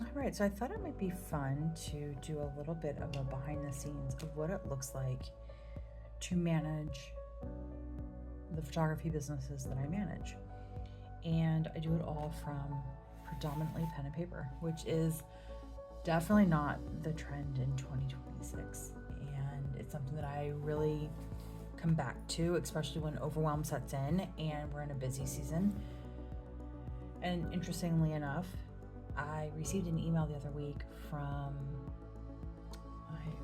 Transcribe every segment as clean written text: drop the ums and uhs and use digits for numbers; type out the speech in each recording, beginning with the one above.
All right, so I thought it might be fun to do a little bit of a behind the scenes of what it looks like to manage the photography businesses that I manage. And I do it all from predominantly pen and paper, which is definitely not the trend in 2026. And it's something that I really come back to, especially when overwhelm sets in and we're in a busy season. And interestingly enough, I received an email the other week from,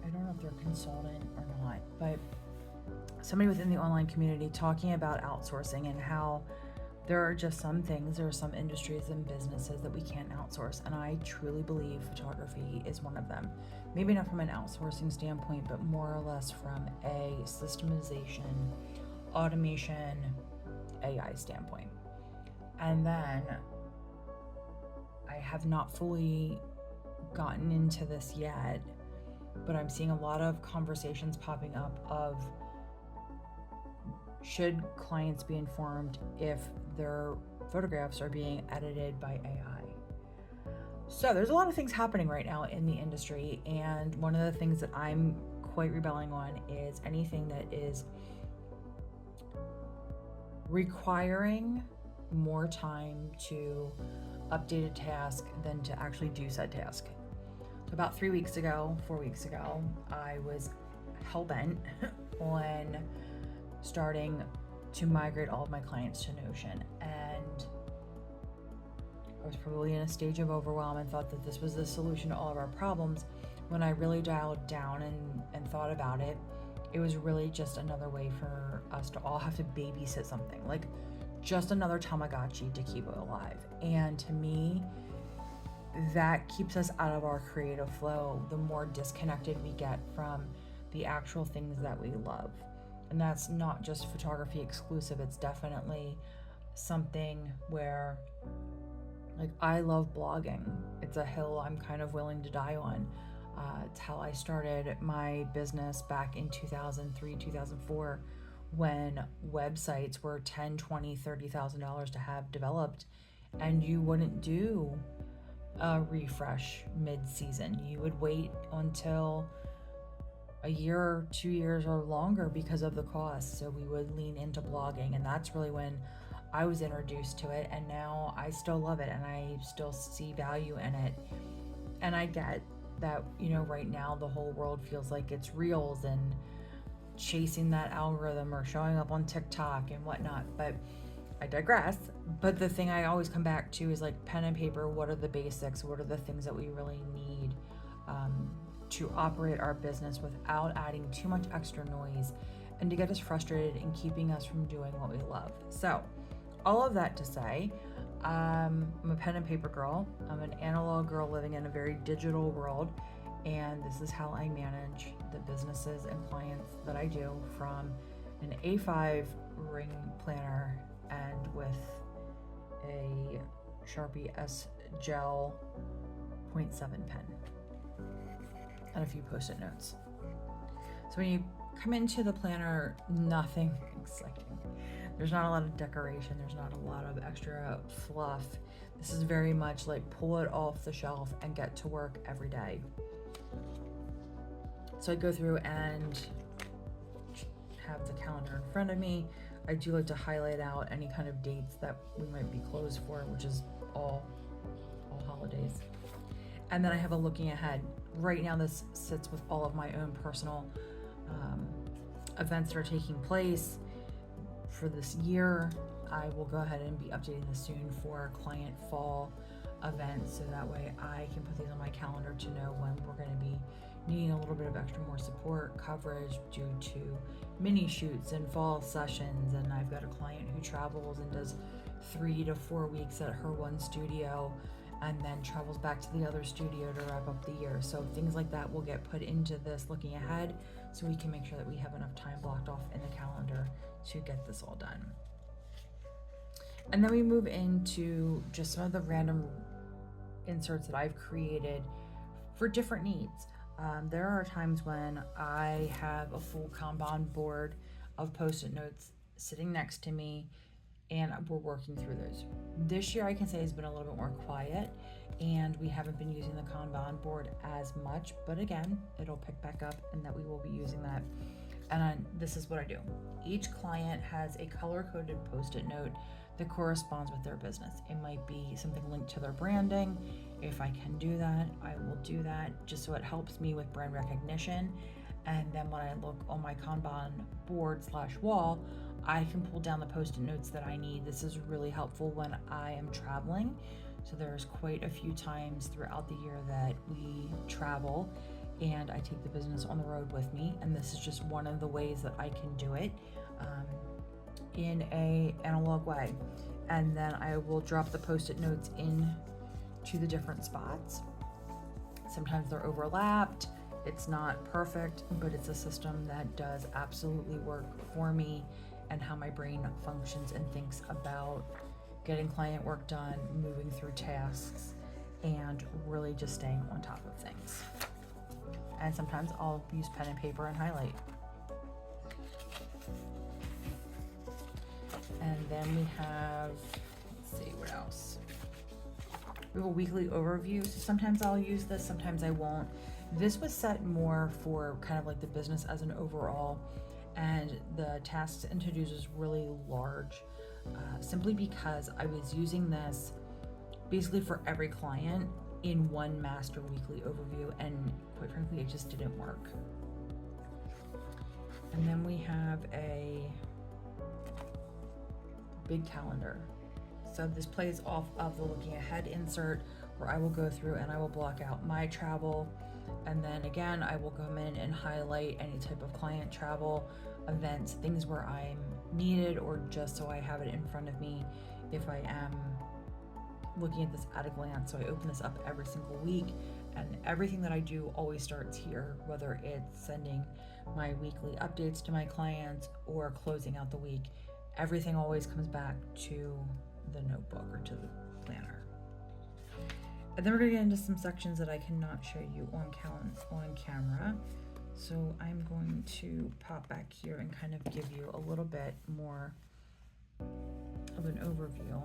I don't know if they're a consultant or not, but somebody within the online community talking about outsourcing and how there are just some things, there are some industries and businesses that we can't outsource. And I truly believe photography is one of them. Maybe not from an outsourcing standpoint, but more or less from a systematization, automation, AI standpoint. And then I have not fully gotten into this yet, but I'm seeing a lot of conversations popping up of should clients be informed if their photographs are being edited by AI? So there's a lot of things happening right now in the industry, and one of the things that I'm quite rebelling on is anything that is requiring more time to update a task than to actually do said task. So about 4 weeks ago, I was hell-bent on starting to migrate all of my clients to Notion. And I was probably in a stage of overwhelm and thought that this was the solution to all of our problems. When I really dialed down and thought about it, it was really just another way for us to all have to babysit something, like just another Tamagotchi to keep it alive. And to me, that keeps us out of our creative flow the more disconnected we get from the actual things that we love. And that's not just photography exclusive, it's definitely something where, like, I love blogging. It's a hill I'm kind of willing to die on. It's how I started my business back in 2003, 2004, when websites were $10, $20, $30,000 to have developed, and you wouldn't do a refresh mid-season. You would wait until a year, 2 years, or longer because of the cost. So we would lean into blogging, and that's really when I was introduced to it. And now I still love it, and I still see value in it. And I get that, right now the whole world feels like it's reels and chasing that algorithm or showing up on TikTok and whatnot. But I digress. But the thing I always come back to is like pen and paper. What are the basics? What are the things that we really need to operate our business without adding too much extra noise and to get us frustrated and keeping us from doing what we love? So, all of that to say, I'm a pen and paper girl. I'm an analog girl living in a very digital world. And this is how I manage the businesses and clients that I do, from an A5 ring planner and with a Sharpie S Gel 0.7 pen and a few post-it notes. So when you come into the planner, nothing exciting. There's not a lot of decoration. There's not a lot of extra fluff. This is very much like pull it off the shelf and get to work every day. So I go through and have the calendar in front of me. I do like to highlight out any kind of dates that we might be closed for, which is all holidays. And then I have a looking ahead. Right now this sits with all of my own personal events that are taking place for this year. I will go ahead and be updating this soon for client fall events, so that way I can put these on my calendar to know when we're going to be needing a little bit of extra more support coverage due to mini shoots and fall sessions. And I've got a client who travels and does 3 to 4 weeks at her one studio and then travels back to the other studio to wrap up the year. So things like that will get put into this looking ahead, so we can make sure that we have enough time blocked off in the calendar to get this all done. And then we move into just some of the random inserts that I've created for different needs. There are times when I have a full Kanban board of post-it notes sitting next to me, and we're working through those. This year I can say has been a little bit more quiet. and we haven't been using the Kanban board as much, but again, it'll pick back up and that we will be using that. And this is what I do. Each client has a color-coded post-it note that corresponds with their business. It might be something linked to their branding. If I can do that, I will do that, just so it helps me with brand recognition. And then when I look on my Kanban board / wall, I can pull down the post-it notes that I need. This is really helpful when I am traveling. So there's quite a few times throughout the year that we travel and I take the business on the road with me. And this is just one of the ways that I can do it in a analog way. And then I will drop the post-it notes in to the different spots. Sometimes they're overlapped. It's not perfect, but it's a system that does absolutely work for me and how my brain functions and thinks about getting client work done, moving through tasks, and really just staying on top of things. And sometimes I'll use pen and paper and highlight. And then we have, let's see, what else? We have a weekly overview. So sometimes I'll use this, sometimes I won't. This was set more for kind of like the business as an overall, and the tasks and to-dos was really large, simply because I was using this basically for every client in one master weekly overview, and quite frankly, it just didn't work. And then we have a big calendar. So this plays off of the looking ahead insert, where I will go through and I will block out my travel. And then again, I will come in and highlight any type of client travel, events, things where I'm needed, or just so I have it in front of me if I am looking at this at a glance. So I open this up every single week, and everything that I do always starts here, whether it's sending my weekly updates to my clients or closing out the week. Everything always comes back to the notebook or to the planner. And then we're gonna get into some sections that I cannot show you on camera. So I'm going to pop back here and kind of give you a little bit more of an overview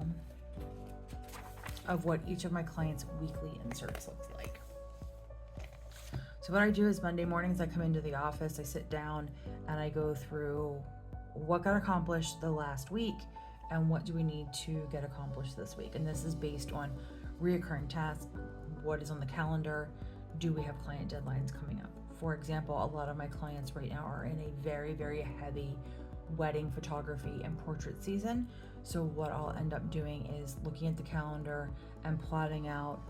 of what each of my clients' weekly inserts looks like. So what I do is Monday mornings, I come into the office, I sit down and I go through what got accomplished the last week and what do we need to get accomplished this week. And this is based on reoccurring tasks, what is on the calendar, do we have client deadlines coming up. For example, a lot of my clients right now are in a very, very heavy wedding photography and portrait season. So what I'll end up doing is looking at the calendar and plotting out,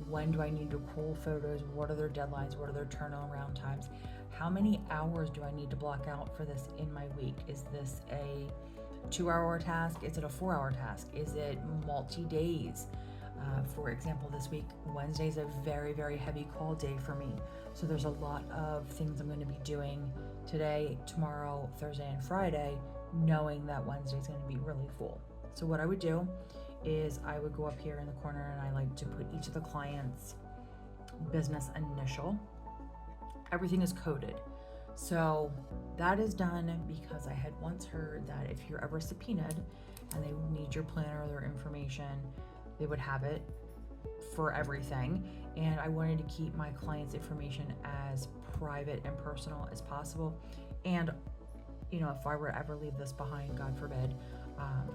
when do I need to pull photos, what are their deadlines, what are their turnaround times, how many hours do I need to block out for this in my week? Is this a 2-hour task? Is it a 4-hour task? Is it multi-days? For example, this week, Wednesday is a very, very heavy call day for me. So there's a lot of things I'm going to be doing today, tomorrow, Thursday, and Friday, knowing that Wednesday is going to be really full. So what I would do is I would go up here in the corner and I like to put each of the clients' business initial. Everything is coded. So that is done because I had once heard that if you're ever subpoenaed and they need your planner or their information, they would have it for everything. And I wanted to keep my clients' information as private and personal as possible. And, you know, if I were to ever leave this behind, God forbid,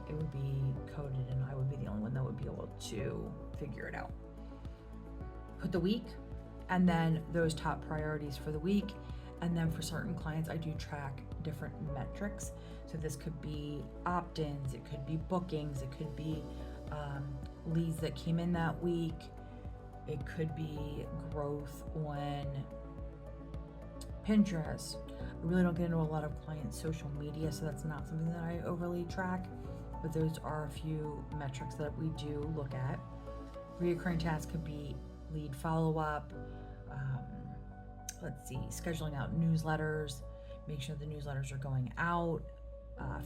it would be coded and I would be the only one that would be able to figure it out. Put the week and then those top priorities for the week. And then for certain clients, I do track different metrics. So this could be opt-ins, it could be bookings, it could be leads that came in that week. It could be growth on Pinterest. I really don't get into a lot of client social media, so that's not something that I overly track, but those are a few metrics that we do look at. Reoccurring tasks could be lead follow-up, scheduling out newsletters, make sure the newsletters are going out,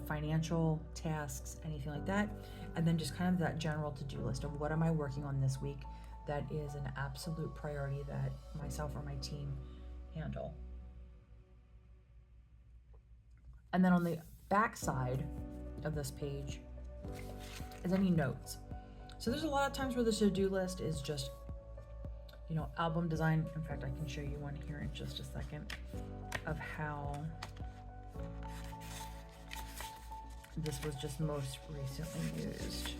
financial tasks, anything like that. And then just kind of that general to-do list of what am I working on this week that is an absolute priority that myself or my team handle. And then on the back side of this page is any notes. So there's a lot of times where the to-do list is just, album design. In fact, I can show you one here in just a second of how this was just most recently used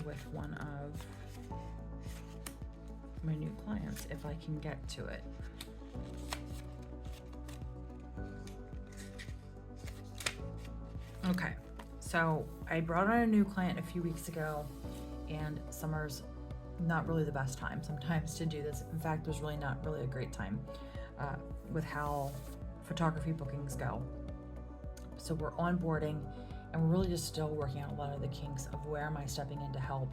with one of my new clients, if I can get to it. Okay, so I brought on a new client a few weeks ago, and summer's not really the best time sometimes to do this. In fact, there's really not really a great time with how photography bookings go. So we're onboarding, and we're really just still working out a lot of the kinks of where am I stepping in to help.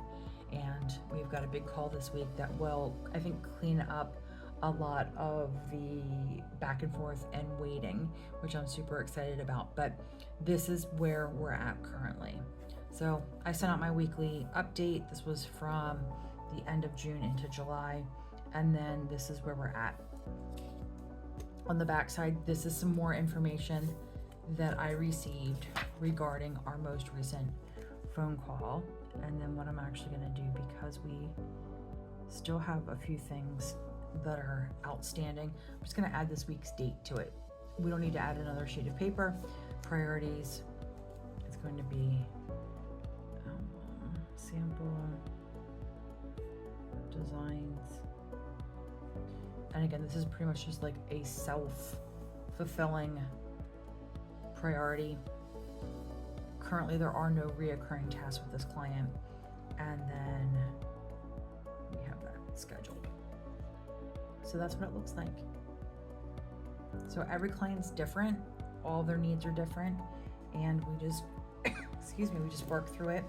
And we've got a big call this week that will, I think, clean up a lot of the back and forth and waiting, which I'm super excited about. But this is where we're at currently. So I sent out my weekly update. This was from the end of June into July. And then this is where we're at. On the backside, this is some more information that I received regarding our most recent phone call. And then what I'm actually going to do, because we still have a few things that are outstanding, I'm just going to add this week's date to it. We don't need to add another sheet of paper. Priorities, it's going to be sample designs. And again, this is pretty much just like a self-fulfilling priority. Currently, there are no reoccurring tasks with this client, and then we have that scheduled. So that's what it looks like. So every client's different, all their needs are different, and we just, we just work through it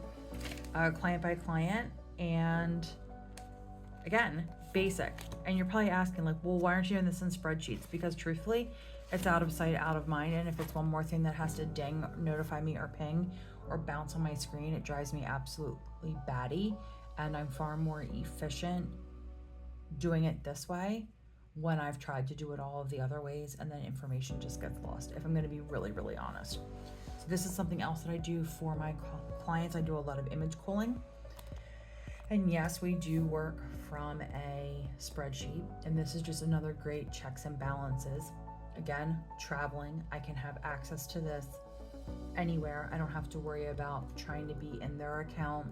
client by client. And again, basic. And you're probably asking like, well, why aren't you doing this in spreadsheets? Because truthfully, it's out of sight, out of mind. And if it's one more thing that has to ding, notify me, or ping, or bounce on my screen, it drives me absolutely batty. And I'm far more efficient doing it this way when I've tried to do it all of the other ways, and then information just gets lost, if I'm going to be really, really honest. So this is something else that I do for my clients. I do a lot of image culling. And yes, we do work from a spreadsheet, and this is just another great checks and balances. Again, traveling, I can have access to this anywhere. I don't have to worry about trying to be in their account,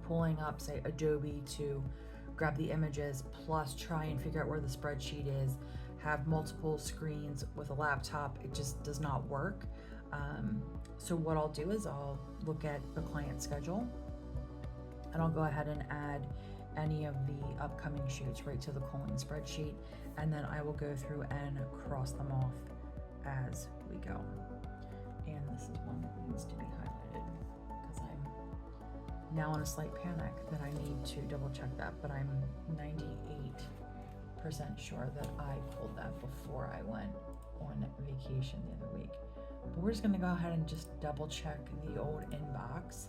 pulling up, say, Adobe to grab the images, plus try and figure out where the spreadsheet is, have multiple screens with a laptop. It just does not work. So what I'll do is I'll look at the client schedule, and I'll go ahead and add any of the upcoming shoots right to the culling spreadsheet, and then I will go through and cross them off as we go. And this is one that needs to be highlighted because I'm now in a slight panic that I need to double check that, but I'm 98% sure that I pulled that before I went on vacation the other week. But we're just gonna go ahead and just double check the old inbox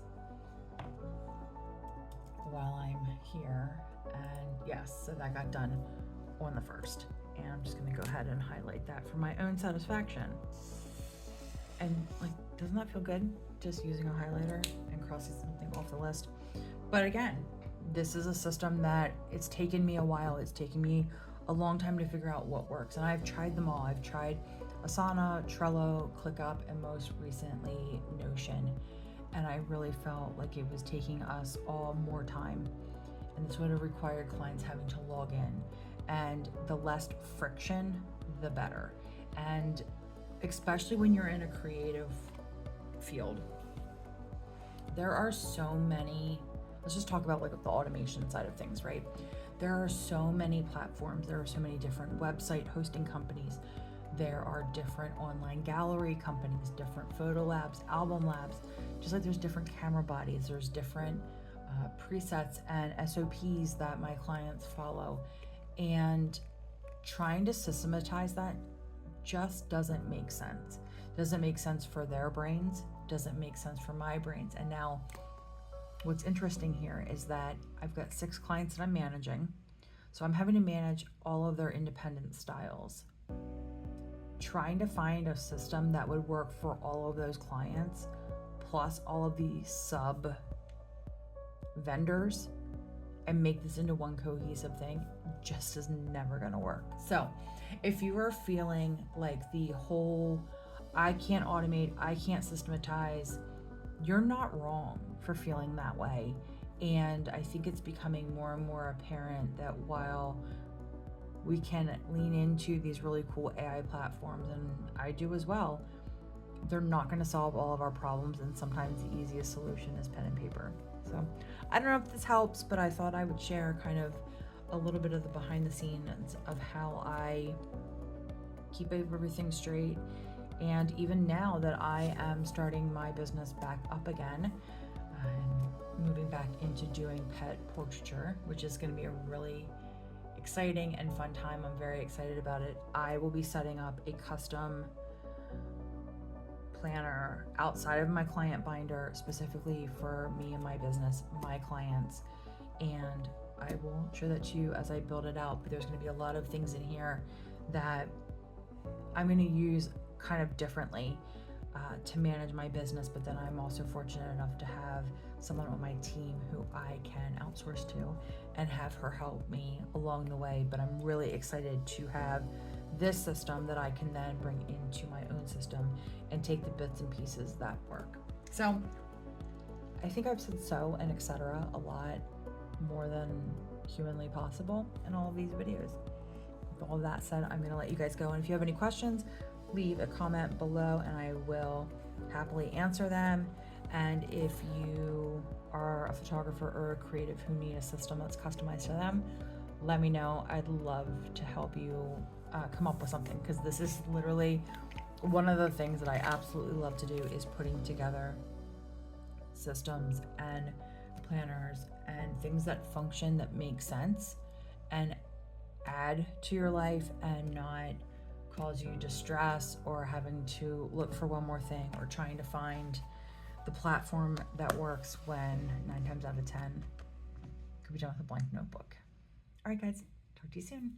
while I'm here. And yes, so that got done on the 1st. And I'm just gonna go ahead and highlight that for my own satisfaction. And like, doesn't that feel good? Just using a highlighter and crossing something off the list. But again, this is a system that it's taken me a while. It's taken me a long time to figure out what works. And I've tried them all. I've tried Asana, Trello, ClickUp, and most recently Notion. And I really felt like it was taking us all more time. And this would have required clients having to log in. And the less friction, the better. And especially when you're in a creative field, there are so many, let's just talk about like the automation side of things, right? There are so many platforms. There are so many different website hosting companies. There are different online gallery companies, different photo labs, album labs, just like there's different camera bodies, there's different presets and SOPs that my clients follow. And trying to systematize that just doesn't make sense. Doesn't make sense for their brains, doesn't make sense for my brains. And now what's interesting here is that I've got 6 clients that I'm managing. So I'm having to manage all of their independent styles. Trying to find a system that would work for all of those clients plus all of the sub vendors and make this into one cohesive thing just is never gonna work. So if you are feeling like the whole, I can't automate, I can't systematize, you're not wrong for feeling that way. And I think it's becoming more and more apparent that while we can lean into these really cool AI platforms, and I do as well, they're not going to solve all of our problems, and sometimes the easiest solution is pen and paper. So I don't know if this helps, but I thought I would share kind of a little bit of the behind the scenes of how I keep everything straight. And even now that I am starting my business back up again, I'm moving back into doing pet portraiture, which is going to be a really exciting and fun time. I'm very excited about it. I will be setting up a custom planner outside of my client binder specifically for me and my business, my clients, and I will share that to you as I build it out. But there's going to be a lot of things in here that I'm going to use kind of differently to manage my business, but then I'm also fortunate enough to have someone on my team who I can outsource to and have her help me along the way. But I'm really excited to have this system that I can then bring into my own system and take the bits and pieces that work. So I think I've said so and etc. a lot more than humanly possible in all of these videos. With all of that said, I'm going to let you guys go. And if you have any questions, leave a comment below and I will happily answer them. And if you are a photographer or a creative who need a system that's customized to them, let me know. I'd love to help you come up with something, because this is literally one of the things that I absolutely love to do, is putting together systems and planners and things that function, that make sense and add to your life and not cause you distress or having to look for one more thing or trying to find the platform that works when 9 times out of 10 could be done with a blank notebook. All right, guys, talk to you soon.